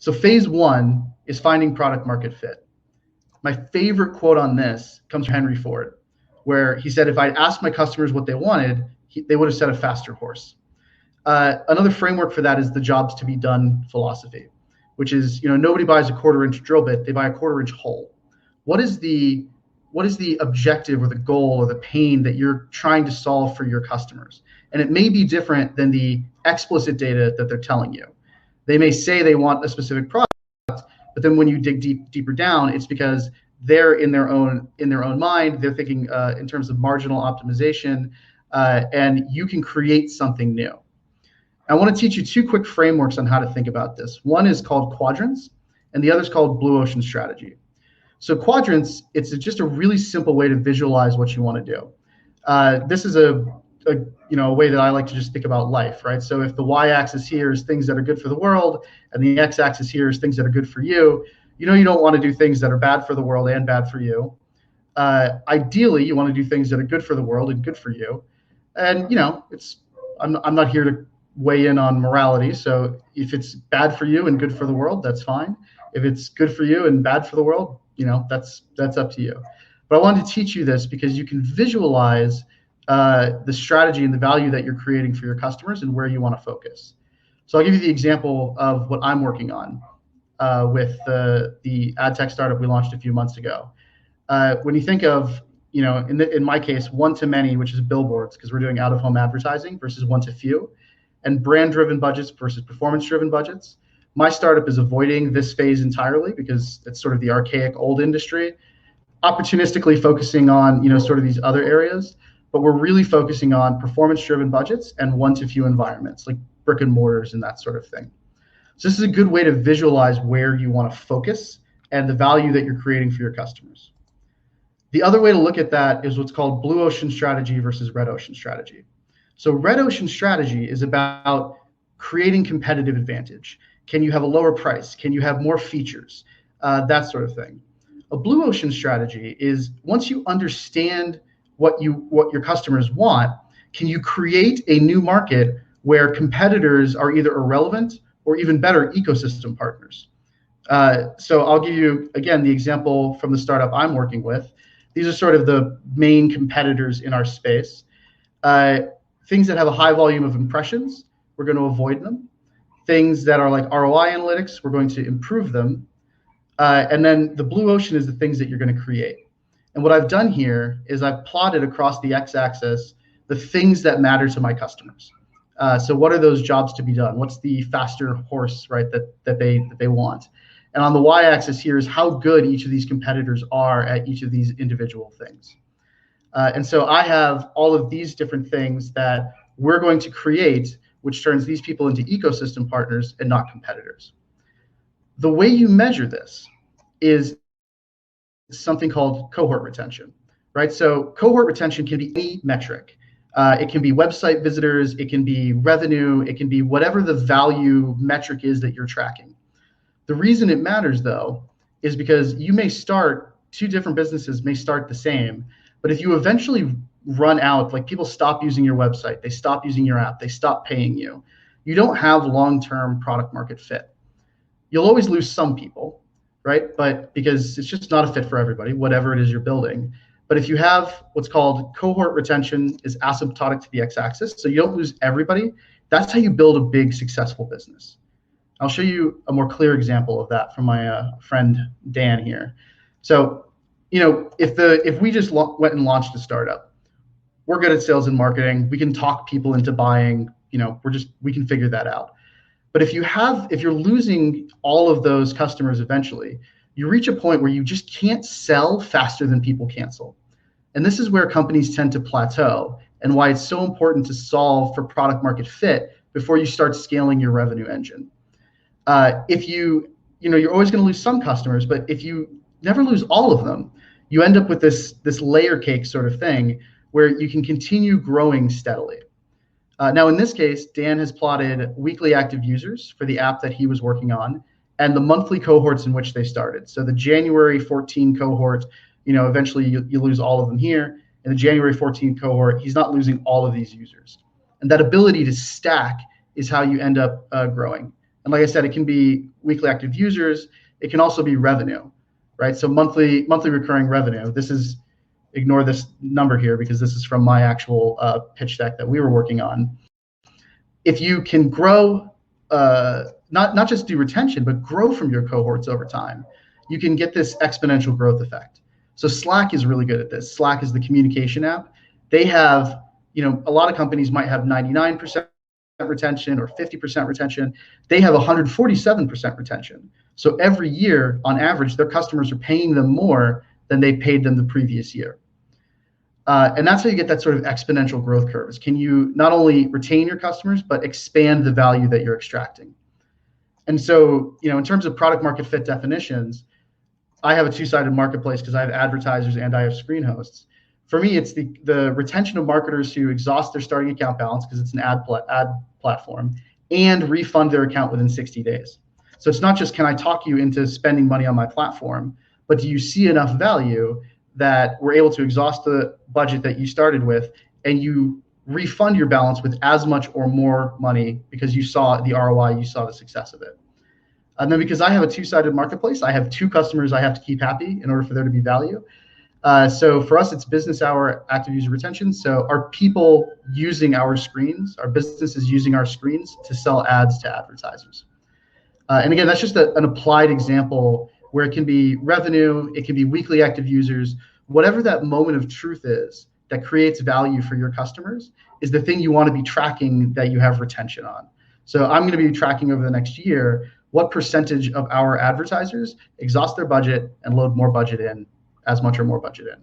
So phase one is finding product market fit. My favorite quote on this comes from Henry Ford, where he said, if I asked my customers what they wanted, they would have said a faster horse. Another framework for that is the jobs to be done philosophy, which is, nobody buys a 1/4-inch drill bit, they buy a 1/4-inch hole. What is the objective or the goal or the pain that you're trying to solve for your customers? And it may be different than the explicit data that they're telling you. They may say they want a specific product, but then when you dig deeper down, it's because they're in their own mind, they're thinking in terms of marginal optimization, and you can create something new. I want to teach you 2 quick frameworks on how to think about this. One is called Quadrants, and the other is called Blue Ocean Strategy. So Quadrants, it's just a really simple way to visualize what you want to do. This is a way that I like to just think about life, right? So if the y-axis here is things that are good for the world, and the x-axis here is things that are good for you, you don't want to do things that are bad for the world and bad for you. Ideally, you want to do things that are good for the world and good for you. And I'm not here to weigh in on morality. So if it's bad for you and good for the world, that's fine. If it's good for you and bad for the world, that's up to you. But I wanted to teach you this because you can visualize the strategy and the value that you're creating for your customers and where you want to focus. So I'll give you the example of what I'm working on with the ad tech startup we launched a few months ago. When you think of, in my case, one-to-many, which is billboards, because we're doing out-of-home advertising, versus one-to-few, and brand-driven budgets versus performance-driven budgets. My startup is avoiding this phase entirely because it's sort of the archaic old industry, opportunistically focusing on, sort of these other areas, but we're really focusing on performance-driven budgets and one-to-few environments, like brick and mortars and that sort of thing. So this is a good way to visualize where you want to focus and the value that you're creating for your customers. The other way to look at that is what's called blue ocean strategy versus red ocean strategy. So red ocean strategy is about creating competitive advantage. Can you have a lower price? Can you have more features? That sort of thing. A blue ocean strategy is once you understand what your customers want, can you create a new market where competitors are either irrelevant or even better ecosystem partners? So I'll give you, again, the example from the startup I'm working with. These are sort of the main competitors in our space. Things that have a high volume of impressions, we're going to avoid them. Things that are like ROI analytics, we're going to improve them. And then the blue ocean is the things that you're going to create. And what I've done here is I've plotted across the x-axis the things that matter to my customers. So what are those jobs to be done? What's the faster horse, right, that they want? And on the y-axis here is how good each of these competitors are at each of these individual things. And so I have all of these different things that we're going to create, which turns these people into ecosystem partners and not competitors. The way you measure this is something called cohort retention, right? So cohort retention can be any metric. It can be website visitors, it can be revenue, it can be whatever the value metric is that you're tracking. The reason it matters, though, is because you may start, 2 different businesses may start the same, but if you eventually run out, like people stop using your website, they stop using your app, they stop paying you, you don't have long-term product market fit. You'll always lose some people, right? But because it's just not a fit for everybody, whatever it is you're building. But if you have what's called cohort retention is asymptotic to the x-axis, so you don't lose everybody, that's how you build a big successful business. I'll show you a more clear example of that from my friend Dan here. So, if we just went and launched a startup, we're good at sales and marketing. We can talk people into buying. We can figure that out. But if you're losing all of those customers eventually, you reach a point where you just can't sell faster than people cancel. And this is where companies tend to plateau and why it's so important to solve for product market fit before you start scaling your revenue engine. You're always going to lose some customers, but if you never lose all of them, you end up with this layer cake sort of thing where you can continue growing steadily. Now, in this case, Dan has plotted weekly active users for the app that he was working on and the monthly cohorts in which they started. So the January 14 cohort, eventually you lose all of them here. In the January 14 cohort, he's not losing all of these users. And that ability to stack is how you end up growing. And like I said, it can be weekly active users. It can also be revenue, right? So monthly recurring revenue. This is, ignore this number here because this is from my actual pitch deck that we were working on. If you can grow, not just do retention, but grow from your cohorts over time, you can get this exponential growth effect. So Slack is really good at this. Slack is the communication app. They have, a lot of companies might have 99% retention or 50% retention. They have 147% retention. So every year, on average, their customers are paying them more than they paid them the previous year. And that's how you get that sort of exponential growth curves. Can you not only retain your customers, but expand the value that you're extracting? And so, in terms of product market fit definitions, I have a two-sided marketplace because I have advertisers and I have screen hosts. For me, it's the retention of marketers who exhaust their starting account balance because it's an ad platform and refund their account within 60 days. So it's not just, can I talk you into spending money on my platform, but do you see enough value that we're able to exhaust the budget that you started with and you refund your balance with as much or more money because you saw the ROI, you saw the success of it. And then because I have a two-sided marketplace, I have two customers I have to keep happy in order for there to be value. So for us, it's business hour active user retention. So are people using our screens, our businesses using our screens to sell ads to advertisers? And again, that's just an applied example where it can be revenue, it can be weekly active users, whatever that moment of truth is that creates value for your customers is the thing you want to be tracking that you have retention on. So I'm going to be tracking over the next year what percentage of our advertisers exhaust their budget and load more budget in, as much or more budget in.